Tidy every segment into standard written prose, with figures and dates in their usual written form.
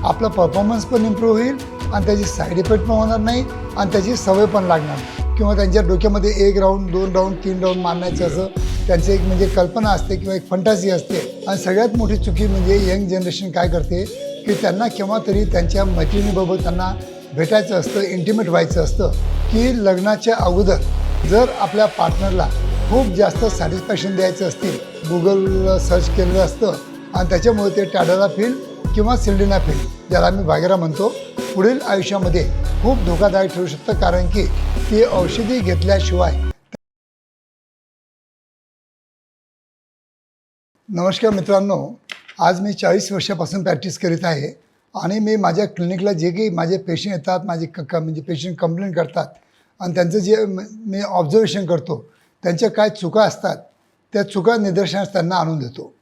आपला परफॉर्मन्स पण इम्प्रूव्ह होईल आणि त्याची साईड इफेक्ट पण होणार नाही आणि त्याची सवय पण लागणार नाही. किंवा त्यांच्या डोक्यामध्ये 1 राऊंड 2 राऊंड 3 राऊंड मारण्याचं असं त्यांची एक म्हणजे कल्पना असते किंवा एक फंटासी असते. आणि सगळ्यात मोठी चुकी म्हणजे यंग जनरेशन काय करते की त्यांना केव्हा तरी त्यांच्या मैत्रिणीबरोबर त्यांना भेटायचं असतं, इंटिमेट व्हायचं असतं की लग्नाच्या अगोदर जर आपल्या पार्टनरला खूप जास्त सॅटिस्फॅक्शन द्यायचं असतील, गुगल सर्च केलेलं असतं आणि त्याच्यामुळे ते टॅडोलाफिल किंवा सिल्डेनाफिल ज्याला आम्ही व्हायग्रा म्हणतो पुढील आयुष्यामध्ये खूप धोकादायक ठरू शकतं. कारण की ती औषधी घेतल्याशिवाय. नमस्कार मित्रांनो, आज मी 40 वर्षापासून प्रॅक्टिस करीत आहे आणि मी माझ्या क्लिनिकला जे काही माझे पेशंट येतात, माझे म्हणजे पेशंट कंप्लेंट करतात आणि त्यांचं जे मी ऑब्झर्वेशन करतो त्यांच्या काय चुका असतात त्या चुका निदर्शनास त्यांना आणून देतो.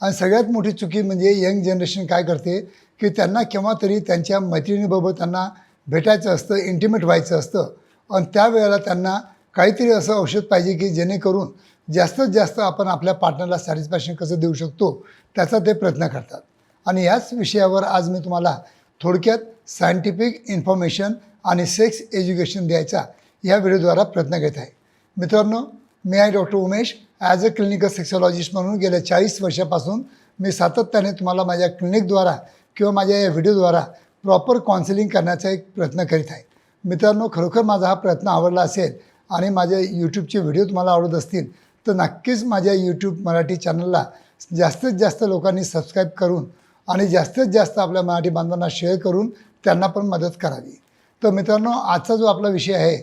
आणि सगळ्यात मोठी चुकी म्हणजे यंग जनरेशन काय करते की त्यांना केव्हा तरी त्यांच्या मैत्रिणीबरोबर त्यांना भेटायचं असतं, इंटिमेट व्हायचं असतं आणि त्यावेळेला त्यांना काहीतरी असं औषध पाहिजे की जेणेकरून जास्तीत जास्त आपण आपल्या पार्टनरला सॅटिस्फॅक्शन कसं देऊ शकतो त्याचा ते प्रयत्न करतात. आणि याच विषयावर आज मी तुम्हाला थोडक्यात सायंटिफिक इन्फॉर्मेशन आणि सेक्स एज्युकेशन द्यायचा या व्हिडिओद्वारा प्रयत्न घेत आहे. मित्रांनो, मी आहे doctor Umesh. As a clinical sexologist म्हणून गेल्या 40 वर्षापासून मी सातत्याने तुम्हाला माझ्या क्लिनिकद्वारा किंवा माझ्या या व्हिडिओद्वारा प्रॉपर काउन्सिलिंग करण्याचा एक प्रयत्न करीत आहे. मित्रांनो, खरोखर माझा हा प्रयत्न आवडला असेल आणि माझ्या यूट्यूबचे व्हिडिओ तुम्हाला आवडत असतील तर नक्कीच माझ्या यूट्यूब मराठी चॅनलला जास्तीत जास्त लोकांनी सबस्क्राईब करून आणि जास्तीत जास्त आपल्या मराठी बांधवांना शेअर करून त्यांना पण मदत करावी. तर मित्रांनो, आजचा जो आपला विषय आहे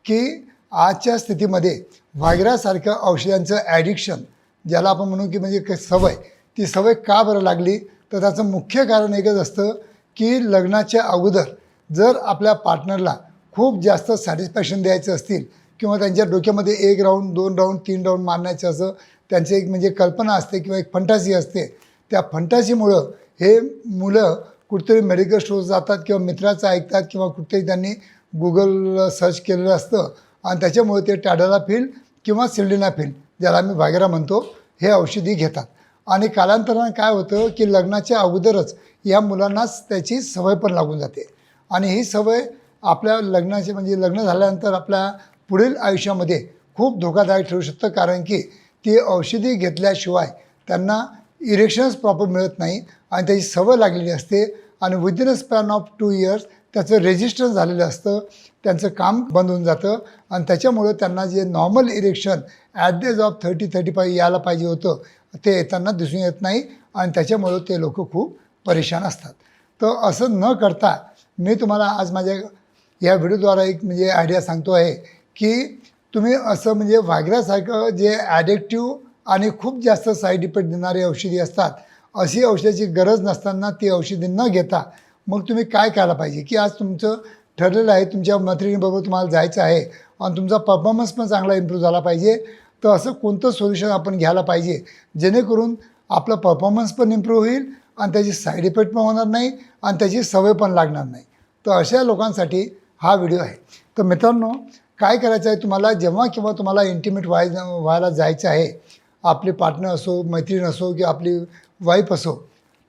की आजच्या स्थितीमध्ये व्हायग्रासारख्या औषधांचं ॲडिक्शन ज्याला आपण म्हणू की म्हणजे सवय, ती सवय का बरं लागली तर त्याचं मुख्य कारण एकच असतं की लग्नाच्या अगोदर जर आपल्या पार्टनरला खूप जास्त सॅटिस्फॅक्शन द्यायचं असतील किंवा त्यांच्या डोक्यामध्ये 1 राऊंड 2 राऊंड 3 राऊंड मारण्याचं असं त्यांची एक म्हणजे कल्पना असते किंवा एक फंटासी असते. त्या फंटासीमुळं हे मुलं कुठेतरी मेडिकल स्टोअर जातात किंवा मित्राचं ऐकतात किंवा कुठेतरी त्यांनी गुगल सर्च केलेलं असतं आणि त्याच्यामुळे ते टॅडोलाफिल किंवा सिल्डेनाफिल ज्याला आम्ही व्हायग्रा म्हणतो हे औषधी घेतात. आणि कालांतराने काय होतं की लग्नाच्या अगोदरच या मुलांनाच त्याची सवय पण लागून जाते आणि ही सवय आपल्या लग्नाचे म्हणजे लग्न झाल्यानंतर आपल्या पुढील आयुष्यामध्ये खूप धोकादायक ठरू शकतं. कारण की ती औषधी घेतल्याशिवाय त्यांना इरेक्शन्स प्रॉपर मिळत नाही आणि त्याची सवय लागलेली असते आणि within a span of 2 years त्याचं रेजिस्टन्स झालेलं असतं, त्यांचं काम बंद होऊन जातं आणि त्याच्यामुळं त्यांना जे normal erection at the age of 30-35 यायला पाहिजे होतं ते येताना दिसून येत नाही आणि त्याच्यामुळं ते लोक खूप परेशान असतात. तर असं न करता मी तुम्हाला आज माझ्या या व्हिडिओद्वारा एक म्हणजे आयडिया सांगतो आहे की तुम्ही असं म्हणजे व्हायग्रासारखं जे ॲडिक्टिव्ह आणि खूप जास्त साईड इफेक्ट देणारी औषधी असतात अशी औषधाची गरज नसताना ती औषधी न घेता मग तुम्ही काय करायला पाहिजे की आज तुमचं ठरलेलं आहे तुमच्या मैत्रिणीबरोबर तुम्हाला जायचं आहे आणि तुमचा परफॉर्मन्स पण चांगला इम्प्रूव्ह झाला पाहिजे. तर असं कोणतं सोल्युशन आपण घ्यायला पाहिजे जेणेकरून आपला परफॉर्मन्स पण इम्प्रूव्ह होईल आणि त्याची साईड इफेक्ट पण होणार नाही आणि त्याची सवय पण लागणार नाही. तर अशा लोकांसाठी हा व्हिडिओ आहे. तर मित्रांनो, काय करायचं आहे तुम्हाला जेव्हा केव्हा तुम्हाला इंटिमेट व्हायला जायचं आहे, आपले पार्टनर असो, मैत्रीण असो किंवा आपली वाईफ असो,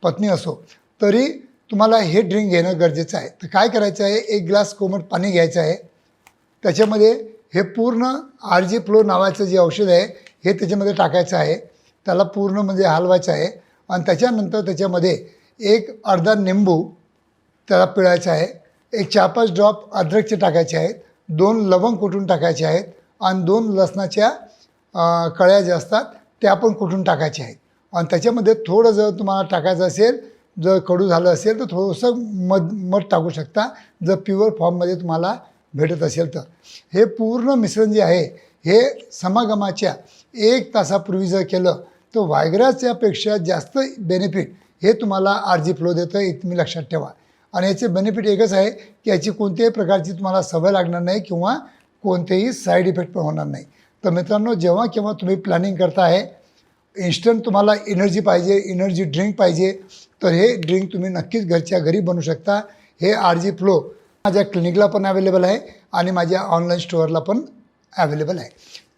पत्नी असो, तरी तुम्हाला हे ड्रिंक घेणं गरजेचं आहे. तर काय करायचं आहे, 1 ग्लास कोमट पाणी घ्यायचं आहे, त्याच्यामध्ये हे पूर्ण RG फ्लो नावाचं जे औषध आहे हे त्याच्यामध्ये टाकायचं आहे, त्याला पूर्ण म्हणजे हलवायचं आहे आणि त्याच्यानंतर त्याच्यामध्ये एक अर्धा निंबू त्याला पिळायचा आहे, एक 4-5 ड्रॉप अद्रकचे टाकायचे आहेत, 2 लवंग कुटून टाकायचे आहेत आणि 2 लसणाच्या कळ्या ज्या असतात त्या पण कुटून टाकायच्या आहेत. आणि त्याच्यामध्ये थोडं जर तुम्हाला टाकायचं असेल, जर कडू झालं असेल तर थोडंसं मध टाकू शकता जर प्युअर फॉर्ममध्ये तुम्हाला भेटत असेल तर. हे पूर्ण मिश्रण जे आहे हे समागमाच्या 1 तासापूर्वी जर केलं तर व्हायग्राच्यापेक्षा जास्त बेनिफिट हे तुम्हाला RG फ्लो देतं, हे तुम्ही लक्षात ठेवा. आणि याचे बेनिफिट एकच आहे की याची कोणत्याही प्रकारची तुम्हाला सवय लागणार नाही किंवा कोणतेही साईड इफेक्ट पण होणार नाही. तर मित्रांनो, जेव्हा केव्हा तुम्ही प्लॅनिंग करता आहे, इन्स्टंट तुम्हाला एनर्जी पाहिजे, एनर्जी ड्रिंक पाहिजे, तर हे ड्रिंक तुम्ही नक्कीच घरच्या घरी बनवू शकता. हे RG फ्लो माझ्या क्लिनिकला पण अवेलेबल आहे आणि माझ्या ऑनलाईन स्टोअरला पण अवेलेबल आहे.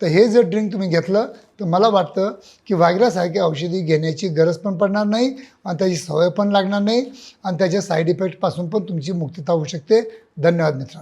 तर हे जर ड्रिंक तुम्ही घेतलं तर मला वाटतं की व्हायग्रासारख्या औषधी घेण्याची गरज पण पडणार नाही आणि त्याची सवय पण लागणार नाही आणि त्याच्या साईड इफेक्टपासून पण तुमची मुक्तता होऊ शकते. धन्यवाद मित्रांनो.